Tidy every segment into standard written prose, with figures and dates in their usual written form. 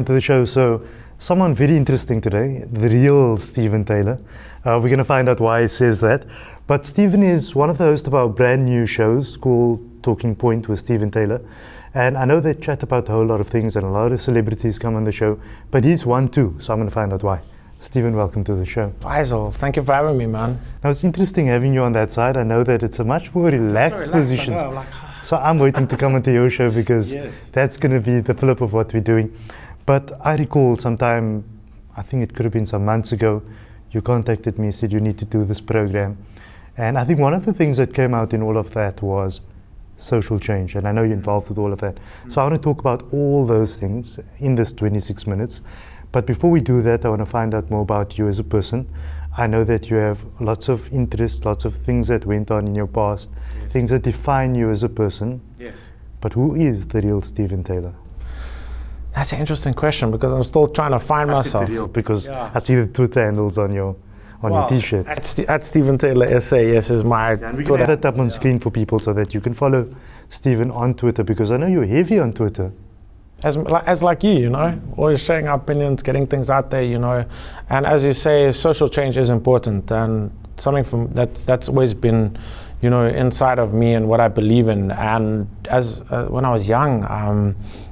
welcome to the show. So, someone very interesting today, the real Stephen Taylor. We're going to find out why he says that. But Stephen is one of the hosts of our brand new shows called Talking Point with Stephen Taylor. And I know they chat about a whole lot of things and a lot of celebrities come on the show, but he's one too, so I'm going to find out why. Stephen, welcome to the show. Faizal, thank you for having me, man. Now, it's interesting having you on that side. I know that it's a much more relaxed position. So I'm waiting to come onto your show because that's going to be the flip of what we're doing. But I recall sometime, I think it could have been some months ago, you contacted me, said you need to do this program. And I think one of the things that came out in all of that was social change. And I know you're involved with all of that. So I want to talk about all those things in this 26 minutes. But before we do that, I want to find out more about you as a person. I know that you have lots of interests, lots of things that went on in your past, things that define you as a person. Yes. But who is the real Stephen Taylor? That's an interesting question because I'm still trying to find myself. Because I see the Twitter handles on your t-shirt. At Stephen Taylor SA, yes, is my and we can have that up on screen for people so that you can follow Stephen on Twitter, because I know you're heavy on Twitter. As like you know, always sharing our opinions, getting things out there, you know. And as you say, social change is important, and something that's always been, you know, inside of me and what I believe in. And as when I was young,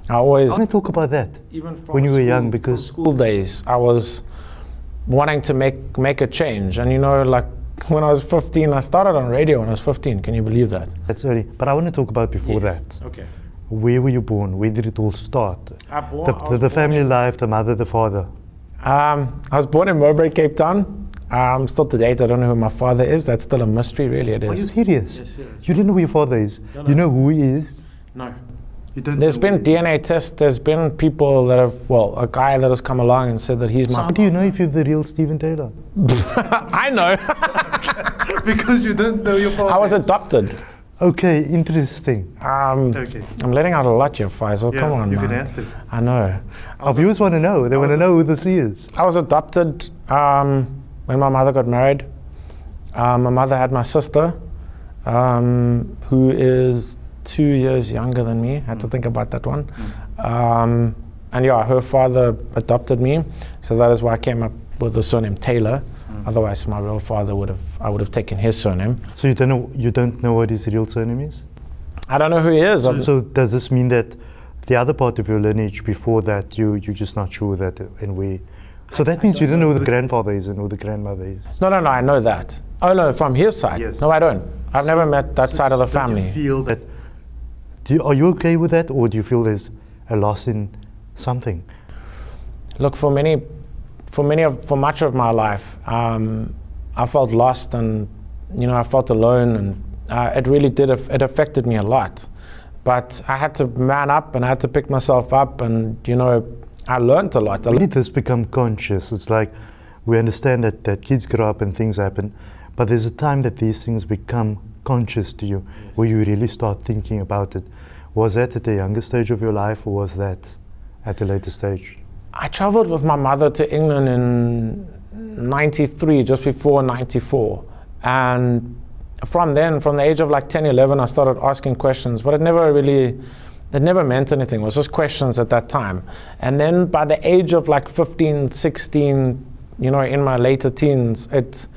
I want to talk about that. Even from when you were young, because school days, I was wanting to make a change. And you know, like when I was 15, I started on radio when I was 15. Can you believe that? That's early. But I want to talk about before that. Okay. Where were you born? Where did it all start? The family life, the mother, the father. I was born in Mowbray, Cape Town. Still to date, I don't know who my father is. That's still a mystery, really. It is. Are you serious? Yes, serious. You don't know who your father is? No. You know who he is? No. There's been DNA tests. There's been people that have, a guy that has come along and said that he's my. How do you know if you're the real Stephen Taylor? I know. Because you don't know your father. I was adopted. Okay, interesting. Okay. I'm letting out a lot here, Faizal. Come on, you're man. Gonna have to. I know. Our viewers want to know. They want to know who this is. I was adopted when my mother got married. My mother had my sister, who is 2 years younger than me. I had to think about that one. And yeah, her father adopted me, so that is why I came up with the surname Taylor. Otherwise, my real father I would have taken his surname. So you don't know what his real surname is? I don't know who he is. So does this mean that the other part of your lineage before that, you're just not sure that and where? So that means you don't know who the grandfather is and who the grandmother is? No, I know that. Oh no, from his side? Yes. No, I don't. I've never met that side of the family. Do you feel that? Are you okay with that, or do you feel there's a loss in something? Look, for much of my life, I felt lost, and you know, I felt alone, and it really it affected me a lot. But I had to man up, and I had to pick myself up, and you know, I learned a lot. When did this become conscious? It's like we understand that kids grow up and things happen, but there's a time that these things become conscious to you, where you really start thinking about it. Was that at a younger stage of your life, or was that at a later stage? I traveled with my mother to England in 93, just before 94. And from then, from the age of like 10, 11, I started asking questions, but it never meant anything. It was just questions at that time. And then by the age of like 15, 16, you know, in my later teens, it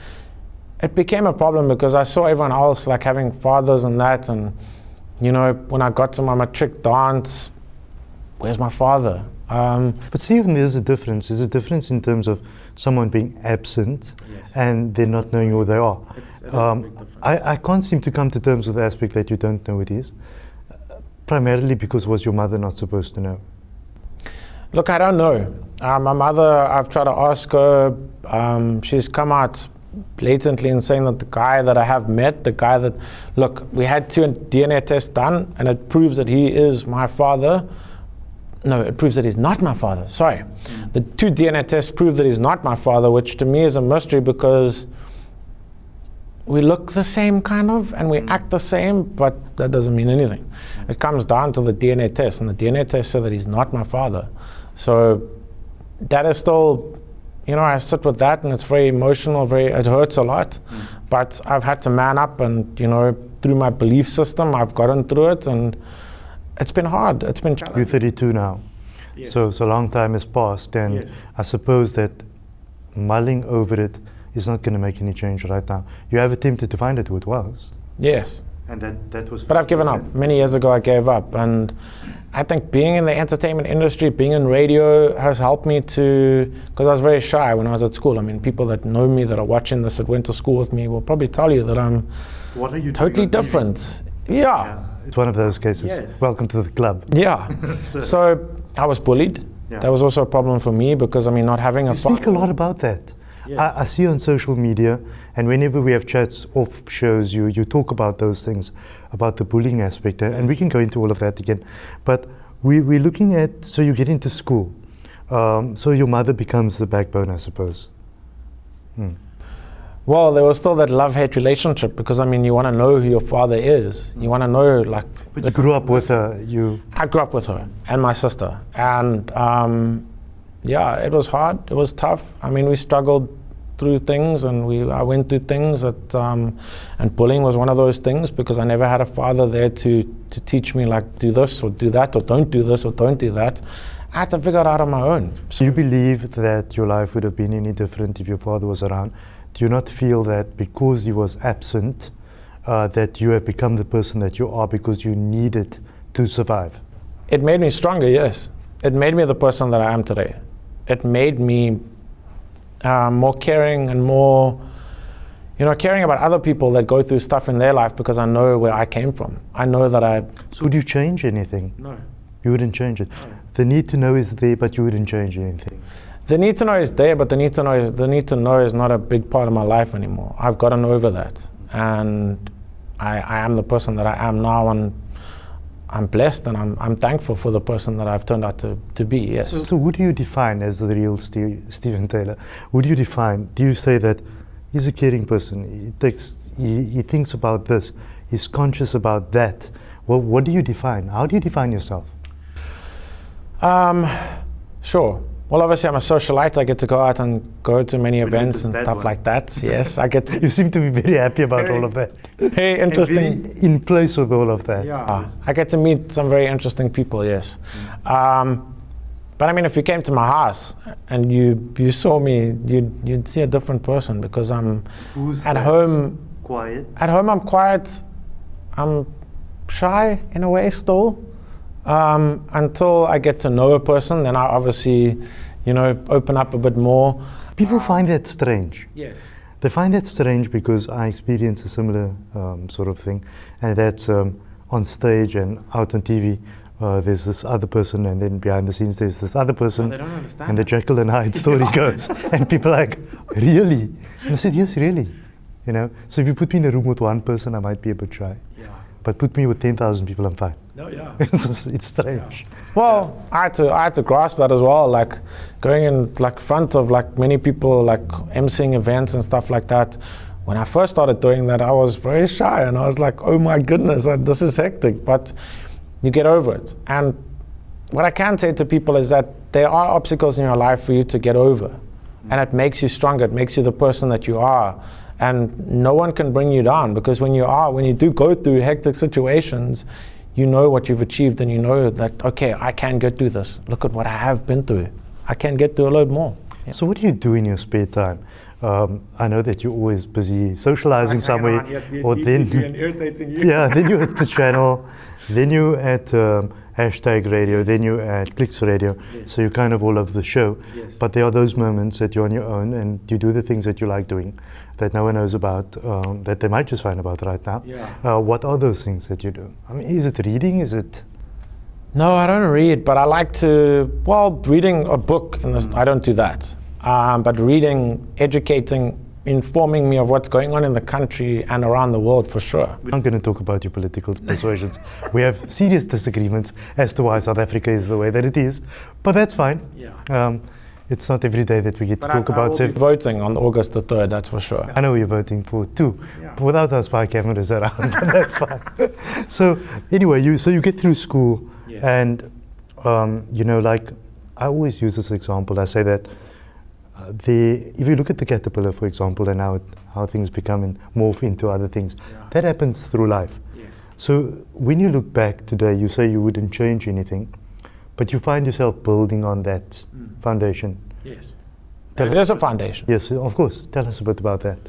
became a problem because I saw everyone else like having fathers and that. And, you know, when I got to my matric dance, where's my father? But Stephen, there's a difference. There's a difference in terms of someone being absent and they're not knowing who they are. I can't seem to come to terms with the aspect that you don't know who it is, primarily because was your mother not supposed to know? Look, I don't know. My mother, I've tried to ask her, she's come out blatantly and saying that the guy that I have met, look, we had 2 DNA tests done and it proves that he is my father. No, it proves that he's not my father. Sorry. The 2 DNA tests prove that he's not my father, which to me is a mystery because we look the same kind of and we act the same, but that doesn't mean anything. It comes down to the DNA test, and the DNA test said that he's not my father. So that is still, you know, I sit with that and it's very emotional, it hurts a lot. But I've had to man up and, you know, through my belief system, I've gotten through it, and it's been hard. It's been challenging. You're 32 now. Yes. So a long time has passed, and Yes. I suppose that mulling over it is not going to make any change right now. You have attempted to find out who it was. Yes. And that was. But I've given up. Many years ago, I gave up. And I think being in the entertainment industry, being in radio has helped me to, because I was very shy when I was at school. I mean, people that know me, that are watching this, that went to school with me, will probably tell you that I'm totally different. Yeah. It's one of those cases. Yes. Welcome to the club. Yeah. So I was bullied. Yeah. That was also a problem for me because, I mean, not having You speak a lot about that. Yes. I see you on social media, and whenever we have chats off shows, you talk about those things, about the bullying aspect, and we can go into all of that again. But we're looking at, so you get into school, so your mother becomes the backbone, I suppose. Well, there was still that love-hate relationship because, I mean, you want to know who your father is. You want to know, like... But you grew up with her, I grew up with her and my sister. And, yeah, it was hard. It was tough. I mean, we struggled through things, and I went through things that, and bullying was one of those things because I never had a father there to teach me, like, do this or do that, or don't do this or don't do that. I had to figure it out on my own. Do you believe that your life would have been any different if your father was around? Do you not feel that because he was absent, that you have become the person that you are because you needed to survive? It made me stronger, yes. It made me the person that I am today. It made me more caring and more, caring about other people that go through stuff in their life because I know where I came from. I know that So would you change anything? No. You wouldn't change it? No. The need to know is there, but you wouldn't change anything? The need to know is there, but the need to know is not a big part of my life anymore. I've gotten over that. And I am the person that I am now, and I'm blessed, and I'm thankful for the person that I've turned out to be, yes. So who do you define as the real Stephen Taylor? Who do you say that he's a caring person, he thinks about this, he's conscious about that? Well, what do you define? How do you define yourself? Sure. Well, obviously I'm a socialite. I get to go out and go to many events and stuff like that. Yes, I get to. You seem to be very happy about all of that. Very interesting. In place with all of that. Yeah. I get to meet some very interesting people, yes. But I mean, if you came to my house and you saw me, you'd see a different person because I'm at home. Quiet. At home I'm quiet. I'm shy in a way still. Until I get to know a person, then I obviously, open up a bit more. People find that strange. Yes. They find that strange because I experience a similar sort of thing, and that's on stage and out on TV. There's this other person, and then behind the scenes there's this other person. They don't understand. And the Jekyll and Hyde story goes, and people are like, really? And I said, yes, really. So if you put me in a room with one person, I might be a bit shy. Yeah. But put me with 10,000 people, I'm fine. No, yeah. It's strange. Yeah. Well, I had to grasp that as well, like going in front of many people, like emceeing events and stuff like that. When I first started doing that, I was very shy, and I was like, oh my goodness, this is hectic, but you get over it. And what I can say to people is that there are obstacles in your life for you to get over, and it makes you stronger. It makes you the person that you are. And no one can bring you down, because when you do go through hectic situations, you know what you've achieved, and you know that, okay, I can get through this. Look at what I have been through. I can get through a load more. Yeah. So what do you do in your spare time? I know that you're always busy socializing somewhere, or then then you're at the channel, then you're at Hashtag Radio, then you're at Clicks Radio, so you're kind of all over the show. Yes. But there are those moments that you're on your own and you do the things that you like doing, that no one knows about, that they might just find about right now. Yeah. What are those things that you do? I mean, is it reading? Is it? No, I don't read, but I like to, reading a book, I don't do that. But reading, educating, informing me of what's going on in the country and around the world, for sure. We're not going to talk about your political persuasions. We have serious disagreements as to why South Africa is the way that it is, but that's fine. Yeah. It's not every day that we get to talk about it. Voting on August the 3rd, that's for sure. I know you're voting for two, without our spy cameras around, but that's fine. So anyway, you get through school, and I always use this example. I say that if you look at the caterpillar, for example, and how things become and morph into other things, that happens through life. Yes. So when you look back today, you say you wouldn't change anything, But you find yourself building on that foundation. Yes. It is a foundation. Yes, of course. Tell us a bit about that.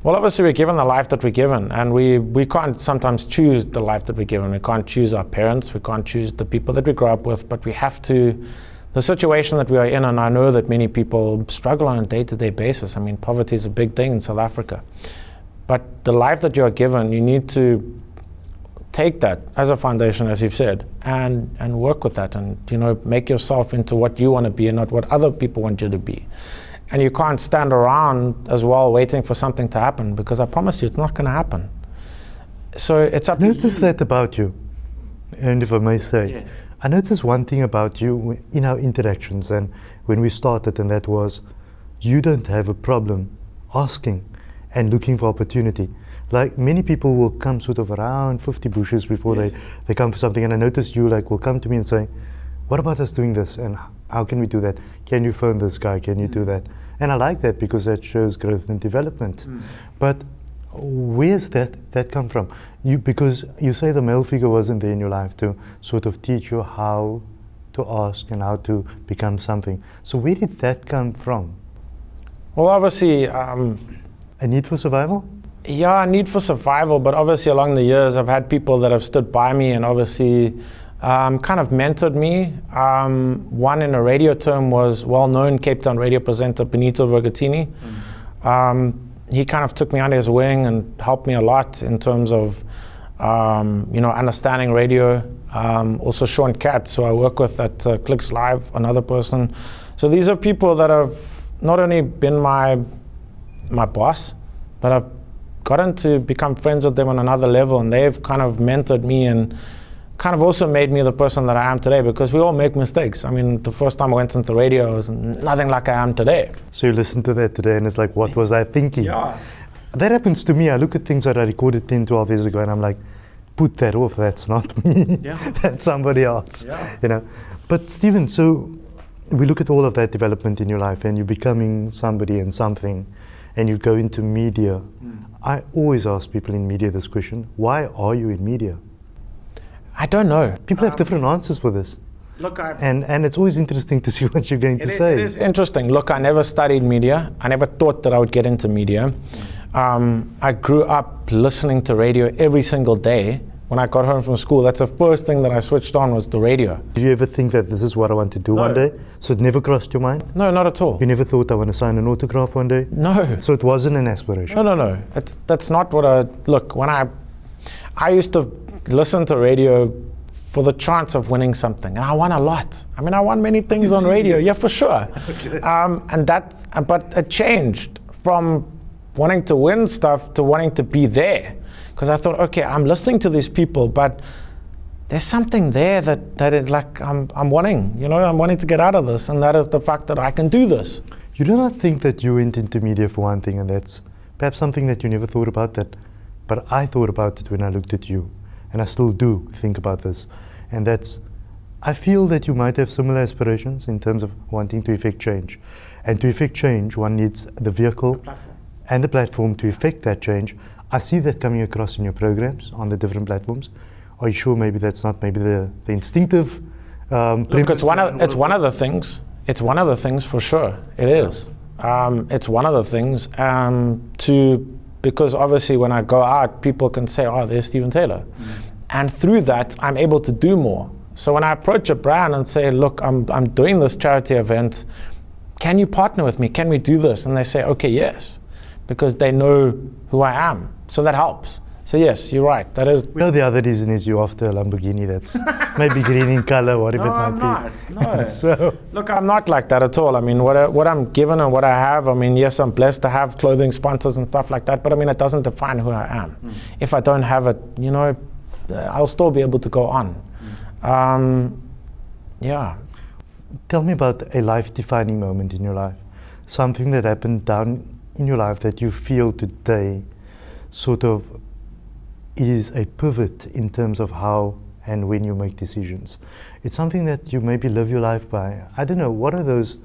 Well, obviously we're given the life that we're given, and we can't sometimes choose the life that we're given. We can't choose our parents, we can't choose the people that we grow up with, but we have to, the situation that we are in, and I know that many people struggle on a day-to-day basis. I mean, poverty is a big thing in South Africa. But the life that you are given, you need to take that as a foundation, as you've said, and work with that, and make yourself into what you want to be and not what other people want you to be. And you can't stand around as well waiting for something to happen, because I promise you it's not going to happen. So it's up to you. Notice that about you, and if I may say, yes. I noticed one thing about you in our interactions and when we started, and that was you don't have a problem asking and looking for opportunity. Like many people will come sort of around 50 bushes before yes. they come for something, and I noticed you will come to me and say, what about us doing this, and how can we do that? Can you phone this guy? Can you do that? And I like that, because that shows growth and development. But where's that come from? Because you say the male figure wasn't there in your life to sort of teach you how to ask and how to become something. So where did that come from? Well, obviously, a need for survival? Yeah, a need for survival, but obviously along the years I've had people that have stood by me and obviously kind of mentored me. One in a radio term was well-known Cape Town radio presenter Benito Vergatini. He kind of took me under his wing and helped me a lot in terms of understanding radio. Also Sean Katz, who I work with at Clicks Live, another person. So these are people that have not only been my boss, but I've gotten to become friends with them on another level, and they've kind of mentored me and kind of also made me the person that I am today, because we all make mistakes. I mean, the first time I went into the radio, I was nothing like I am today. So you listen to that today and it's like, what was I thinking? Yeah. That happens to me. I look at things that I recorded 10, 12 years ago and I'm like, put that off, that's not me. Yeah. That's somebody else. Yeah. But Stephen, so we look at all of that development in your life and you're becoming somebody and something, and you go into media. I always ask people in media this question: why are you in media? I don't know. People have different answers for this. Look, and it's always interesting to see what you're going to say. It is interesting. Look, I never studied media. I never thought that I would get into media. I grew up listening to radio every single day. When I got home from school, that's the first thing that I switched on was the radio. Did you ever think that this is what I want to do one day? So it never crossed your mind? No, not at all. You never thought I want to sign an autograph one day? No. So it wasn't an aspiration? No. That's not what look, when I used to listen to radio for the chance of winning something, and I won a lot. I mean, I won many things on radio, yeah, for sure. Okay. But it changed from wanting to win stuff to wanting to be there. Because I thought, okay, I'm listening to these people, but there's something there that is like I'm wanting, I'm wanting to get out of this, and that is the fact that I can do this. You do not think that you went into media for one thing, and that's perhaps something that you never thought about that, but I thought about it when I looked at you, and I still do think about this, and that's, I feel that you might have similar aspirations in terms of wanting to effect change, and to effect change, one needs the vehicle and the platform to effect that change. I see that coming across in your programs on the different platforms. Are you sure maybe that's not maybe the instinctive? Look, it's one of the things. It's one of the things for sure. It is. It's one of the things because obviously when I go out, people can say, "Oh, there's Stephen Taylor," and through that, I'm able to do more. So when I approach a brand and say, "Look, I'm doing this charity event. Can you partner with me? Can we do this?" And they say, "Okay, yes," because they know who I am. So that helps. So yes, you're right. That is. We know the other reason is you're after a Lamborghini that's maybe green in color, whatever it might be. No, So look, I'm not like that at all. I mean, what I'm given and what I have, I mean, yes, I'm blessed to have clothing sponsors and stuff like that, but I mean, it doesn't define who I am. If I don't have it, I'll still be able to go on. Yeah. Tell me about a life-defining moment in your life. Something that happened down in your life that you feel today sort of is a pivot in terms of how and when you make decisions. It's something that you maybe live your life by. I don't know, what is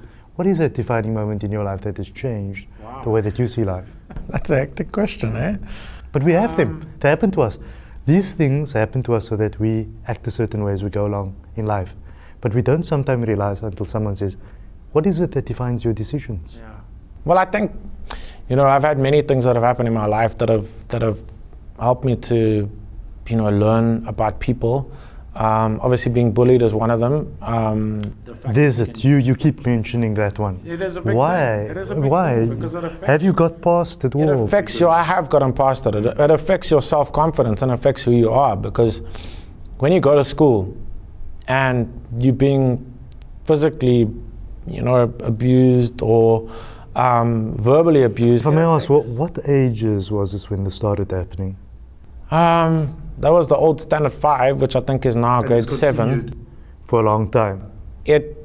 that defining moment in your life that has changed the way that you see life? That's a hectic question, eh? But we have them. They happen to us. These things happen to us so that we act a certain way as we go along in life. But we don't sometimes realize until someone says, what is it that defines your decisions? Yeah. Well, I think, I've had many things that have happened in my life that have helped me to, learn about people. Obviously being bullied is one of them. There's it. You keep mentioning that one. It is a big Why? thing. It is a big Why? thing because it affects, have you got past it all? It affects I have gotten past it. It affects your self-confidence and affects who you are, because when you go to school and you're being physically, abused or verbally abused. If I may ask, what ages was this when this started happening? That was the old standard 5, which I think is now grade 7. For a long time. It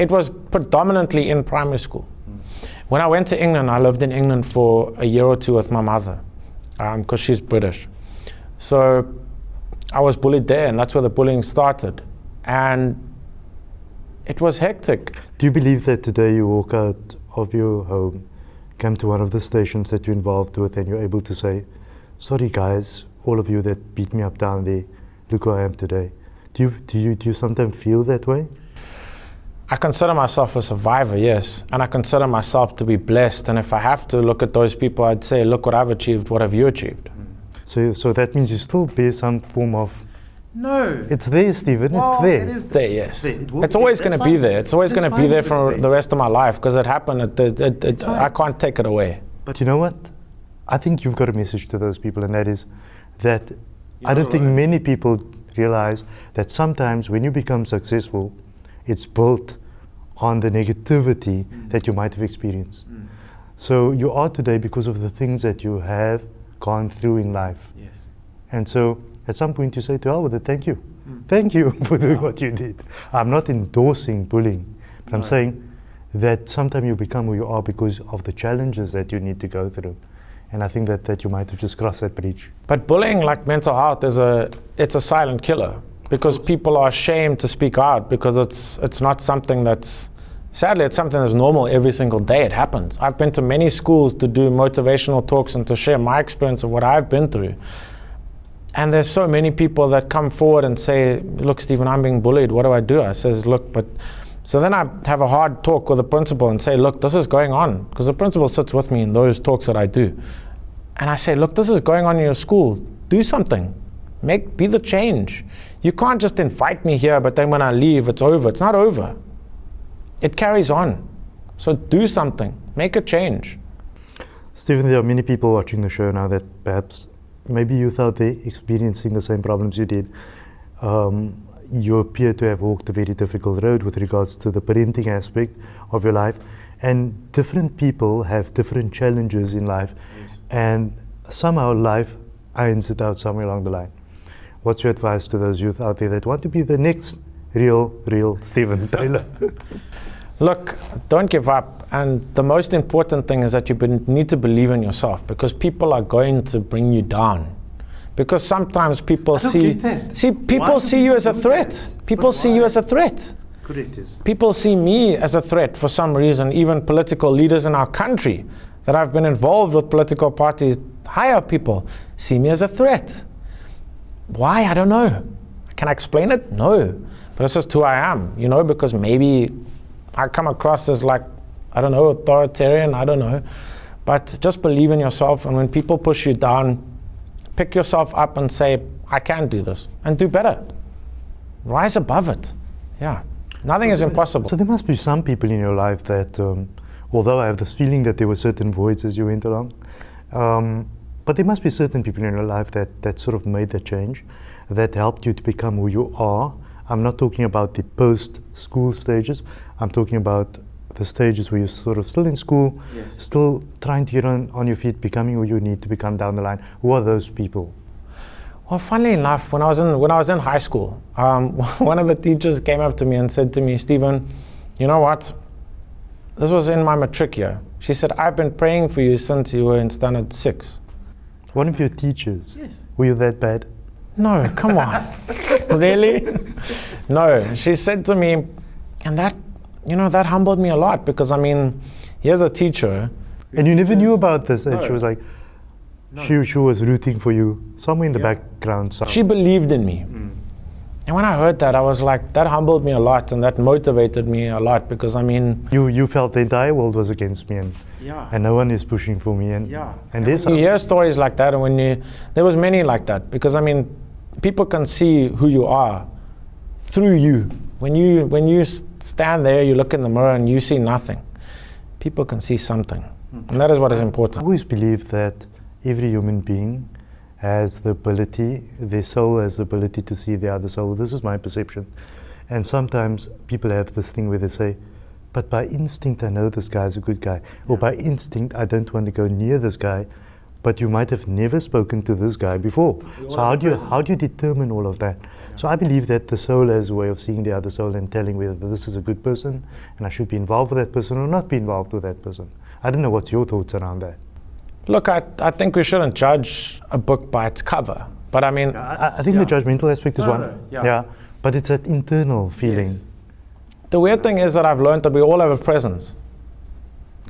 was predominantly in primary school. When I went to England, I lived in England for a year or two with my mother, because she's British. So I was bullied there, and that's where the bullying started. And it was hectic. Do you believe that today you walk out of your home, come to one of the stations that you're involved with, and you're able to say, sorry guys, all of you that beat me up down there, look who I am today. Do you sometimes feel that way? I consider myself a survivor, yes. And I consider myself to be blessed. And if I have to look at those people, I'd say, look what I've achieved, what have you achieved? So that means you still bear some form of... No. It's there, Stephen, it's there. It is there, yes. It's always going to be there. It's always going to be there for the rest of my life, because it happened. I can't take it away. But you know what? I think you've got a message to those people, and that is that I don't think many people realize that sometimes when you become successful, it's built on the negativity that you might have experienced. So you are today because of the things that you have gone through in life. Yes. And so at some point you say to hell with it, thank you. Thank you for doing what you did. I'm not endorsing bullying, but I'm saying that sometimes you become who you are because of the challenges that you need to go through. And I think that you might have just crossed that bridge. But bullying, like mental health, it's a silent killer, because people are ashamed to speak out, because it's not something that's, sadly, it's something that's normal every single day. It happens. I've been to many schools to do motivational talks and to share my experience of what I've been through. And there's so many people that come forward and say, look, Stephen, I'm being bullied. What do I do? I says, look, but... So then I have a hard talk with the principal and say, look, this is going on. Because the principal sits with me in those talks that I do. And I say, look, this is going on in your school. Do something. Be the change. You can't just invite me here, but then when I leave, it's over. It's not over. It carries on. So do something. Make a change. Stephen, there are many people watching the show now that perhaps maybe youth out there experiencing the same problems you did. You appear to have walked a very difficult road with regards to the parenting aspect of your life, and different people have different challenges in life, and somehow life irons it out somewhere along the line. What's your advice to those youth out there that want to be the next real Stephen Taylor? Look, don't give up, and the most important thing is that you need to believe in yourself, because people are going to bring you down. Because sometimes people see you as a threat. People see you as a threat. People see me as a threat for some reason. Even political leaders in our country that I've been involved with political parties, higher people, see me as a threat. Why? I don't know. Can I explain it? No. But it's just who I am, because maybe I come across as authoritarian, I don't know. But just believe in yourself, and when people push you down, pick yourself up and say, I can do this, and do better. Rise above it. Yeah. Nothing is impossible. So there must be some people in your life that, although I have this feeling that there were certain voids as you went along, but there must be certain people in your life that sort of made the change, that helped you to become who you are. I'm not talking about the post-school stages. I'm talking about the stages where you're sort of still in school, still trying to get on your feet, becoming who you need to become down the line. Who are those people? Well, funnily enough, when I was in high school, one of the teachers came up to me and said to me, Stephen, you know what? This was in my matric year. She said, I've been praying for you since you were in standard 6. One of your teachers? Yes. Were you that bad? No, come on. Really? No, she said to me, and that humbled me a lot, because here's a teacher. And you never knew about this, and she was like, She was rooting for you somewhere in the background. She believed in me. And when I heard that, I was like, that humbled me a lot, and that motivated me a lot, because I mean... You felt the entire world was against me, and no one is pushing for me. And there's... You hear stories like that, and there was many like that, because I mean, people can see who you are through you. When you stand there, you look in the mirror and you see nothing. People can see something, and that is what is important. I always believe that every human being has the ability, their soul has the ability to see the other soul. This is my perception. And sometimes people have this thing where they say, but by instinct I know this guy is a good guy. Or by instinct I don't want to go near this guy, but you might have never spoken to this guy before. So how do you determine all of that? So I believe that the soul has a way of seeing the other soul and telling whether this is a good person and I should be involved with that person or not be involved with that person. I don't know what's your thoughts around that. Look, I think we shouldn't judge a book by its cover, but I mean... I think the judgmental aspect is one. But it's that internal feeling. Yes. The weird thing is that I've learned that we all have a presence.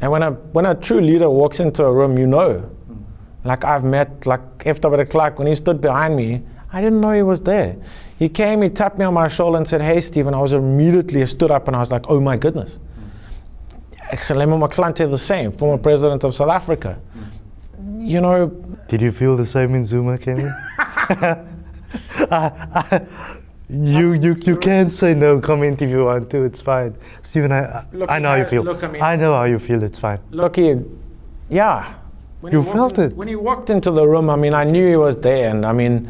And when a true leader walks into a room, you know. Like I've met, like F.W. de Klerk, when he stood behind me, I didn't know he was there. He came, he tapped me on my shoulder and said, hey, Stephen. I stood up and I was like, oh my goodness. Kgalema Motlanthe the same, former president of South Africa. You know. Did you feel the same when Zuma came in? You can say no comment if you want to, it's fine. Stephen, I know how you feel. Look, I know how you feel, it's fine. Look, you felt it. When he walked into the room, I mean, I knew he was there, and I mean,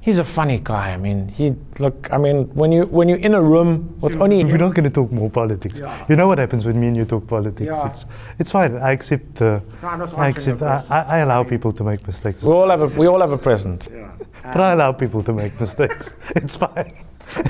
he's a funny guy. I mean, when you're in a room with only... We're not going to talk more politics. Yeah. You know what happens when me and you talk politics. Yeah. It's fine. I accept. I allow people to make mistakes. We all have a present. Yeah. But I allow people to make mistakes. It's fine.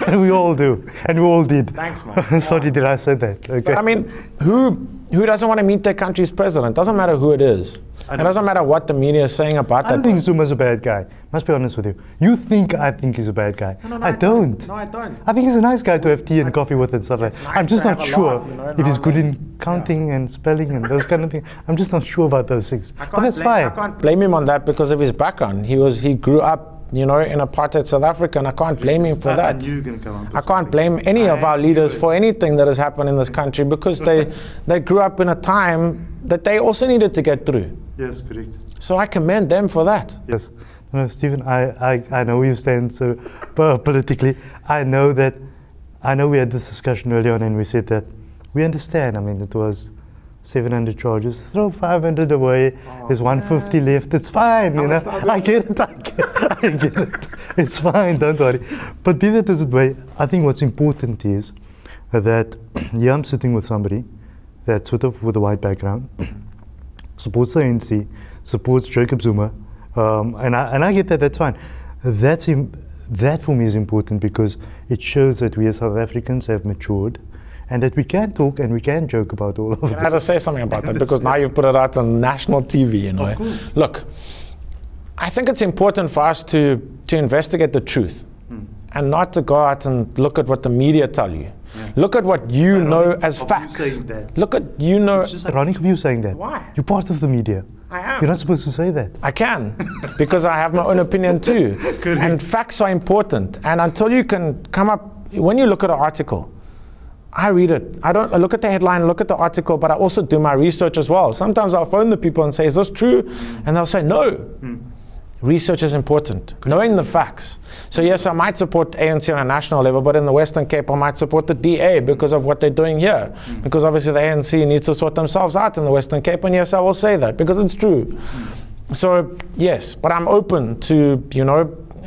And we all do. And we all did. Thanks, man. Sorry, did I say that? Okay. But I mean, who doesn't want to meet their country's president? Doesn't matter who it is. It doesn't matter what the media is saying about that. I don't think Zuma's a bad guy. Must be honest with you. You think I think he's a bad guy. No, I don't. No, I don't. I think he's a nice guy to have tea and coffee with and stuff like that. I'm just not sure if he's good in counting and spelling and those kind of things. I'm just not sure about those things. But that's fine. I can't blame him on that because of his background. He grew up, in apartheid South Africa, and I can't blame him for that. I can't blame any of our leaders for anything that has happened in this country because they grew up in a time that they also needed to get through. Yes, correct. So I commend them for that. Yes. No, Stephen, I know where you stand so politically. I know we had this discussion earlier on and we said that we understand. I mean, it was 700 charges, throw 500 away, there's 150 left, it's fine, I get it, it's fine, don't worry. But be that as it may, I think what's important is that I'm sitting with somebody that's sort of with a white background, supports the ANC, supports Jacob Zuma, and I get that, that's fine. That for me is important because it shows that we as South Africans have matured and that we can talk and we can joke about all of it. I had to say something about that because now you've put it out on national TV. Look, I think it's important for us to investigate the truth and not to go out and look at what the media tell you. Yeah. Look at what you know as facts. Look at It's just ironic of you saying that. Why? You're part of the media. I am. You're not supposed to say that. I can, because I have my own opinion too. And facts are important. And until you can come up, when you look at an article, I read it. I look at the headline, look at the article, but I also do my research as well. Sometimes I'll phone the people and say, is this true? And they'll say, no. Research is important, knowing the facts. So yes, I might support ANC on a national level, but in the Western Cape, I might support the DA because of what they're doing here. Because obviously the ANC needs to sort themselves out in the Western Cape, and yes, I will say that because it's true. So yes, but I'm open to,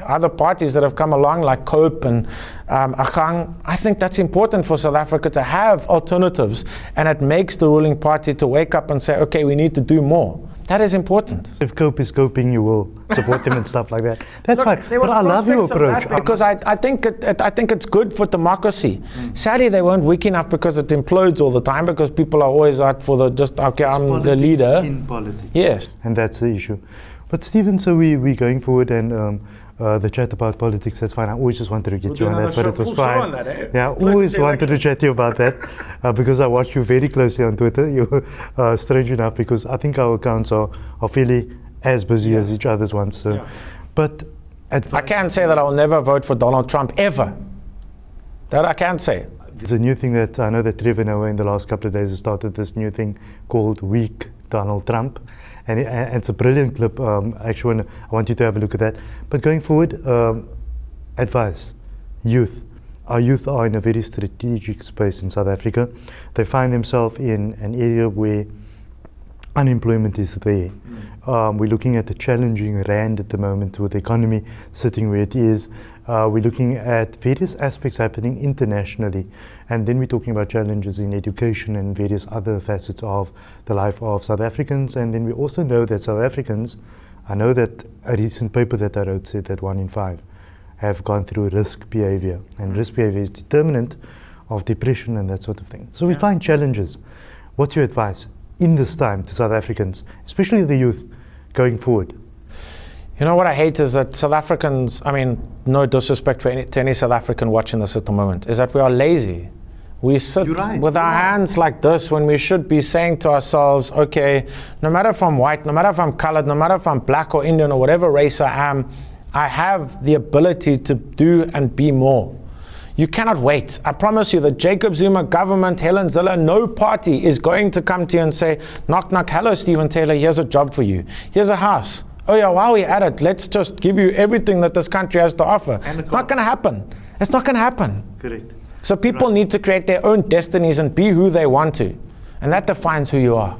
other parties that have come along like COPE and Agang. I think that's important for South Africa to have alternatives, and it makes the ruling party to wake up and say, okay, we need to do more. That is important. If COPE is coping, you will support them and stuff like that. That's fine. But I love your approach. Because I think it's good for democracy. Sadly, they weren't weak enough because it implodes all the time because people are always out for I'm the leader. In politics. Yes. And that's the issue. But Stephen, so we're going forward and the chat about politics, that's fine. I always just wanted to get you on that, but it was fine. Yeah, I always wanted to chat to you about that because I watch you very closely on Twitter. You're strange enough because I think our accounts are fairly as busy as each other's ones. So, but I can't say that I will never vote for Donald Trump ever. That I can't say. There's a new thing that I know that Trevor Noah in the last couple of days has started this new thing called Week Donald Trump. And it's a brilliant clip. Actually, I want you to have a look at that. But going forward, advice, youth. Our youth are in a very strategic space in South Africa. They find themselves in an area where unemployment is there. We're looking at a challenging rand at the moment with the economy sitting where it is. We're looking at various aspects happening internationally, and then we're talking about challenges in education and various other facets of the life of South Africans. And then we also know that South Africans, I know that a recent paper that I wrote said that 1 in 5 have gone through risk behavior, and risk behavior is determinant of depression and that sort of thing. So we find challenges. What's your advice in this time to South Africans, especially the youth, going forward? You know what I hate is that South Africans, I mean, no disrespect to any South African watching this at the moment, is that we are lazy. We sit with our hands like this when we should be saying to ourselves, okay, no matter if I'm white, no matter if I'm colored, no matter if I'm black or Indian or whatever race I am, I have the ability to do and be more. You cannot wait. I promise you, the Jacob Zuma government, Helen Zille, no party is going to come to you and say, knock, knock, hello, Stephen Taylor, here's a job for you. Here's a house. Oh yeah, while we're at it, let's just give you everything that this country has to offer. It's not going to happen. It's not going to happen. Correct. So people need to create their own destinies and be who they want to. And that defines who you are.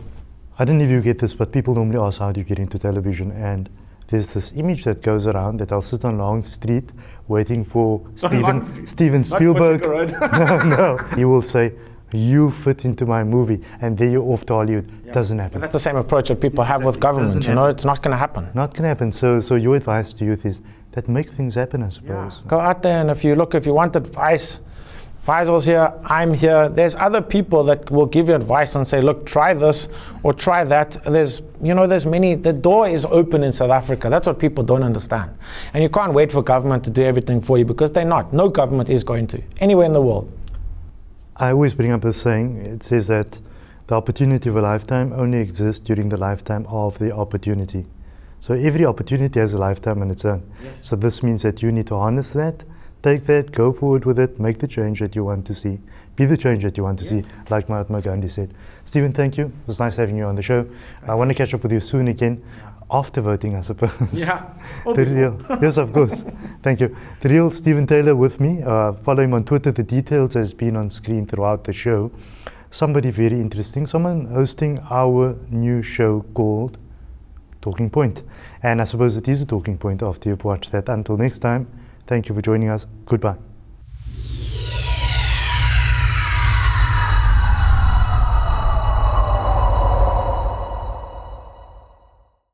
I don't know if you get this, but people normally ask, how do you get into television? And there's this image that goes around that I'll sit on Long Street waiting for Steven Spielberg. No. He will say, you fit into my movie, and there you're off to Hollywood. Doesn't happen. But that's the same approach that people have with government. You know, it's not going to happen. Not going to happen. So your advice to youth is that make things happen, I suppose. Go out there, and if you want advice, Faizal's here, I'm here. There's other people that will give you advice and say, look, try this or try that. There's many, the door is open in South Africa. That's what people don't understand. And you can't wait for government to do everything for you, because they're not. No government is going to, anywhere in the world. I always bring up this saying. It says that the opportunity of a lifetime only exists during the lifetime of the opportunity. So every opportunity has a lifetime on its own. Yes. So this means that you need to harness that, take that, go forward with it, make the change that you want to see. Be the change that you want to see, like Mahatma Gandhi said. Stephen, thank you. It was nice having you on the show. I want to catch up with you soon again, after voting, I suppose. Yeah. Yes, of course. Thank you. The real Stephen Taylor with me. Follow him on Twitter. The details has been on screen throughout the show. Somebody very interesting. Someone hosting our new show called Talking Point. And I suppose it is a talking point after you've watched that. Until next time, thank you for joining us. Goodbye.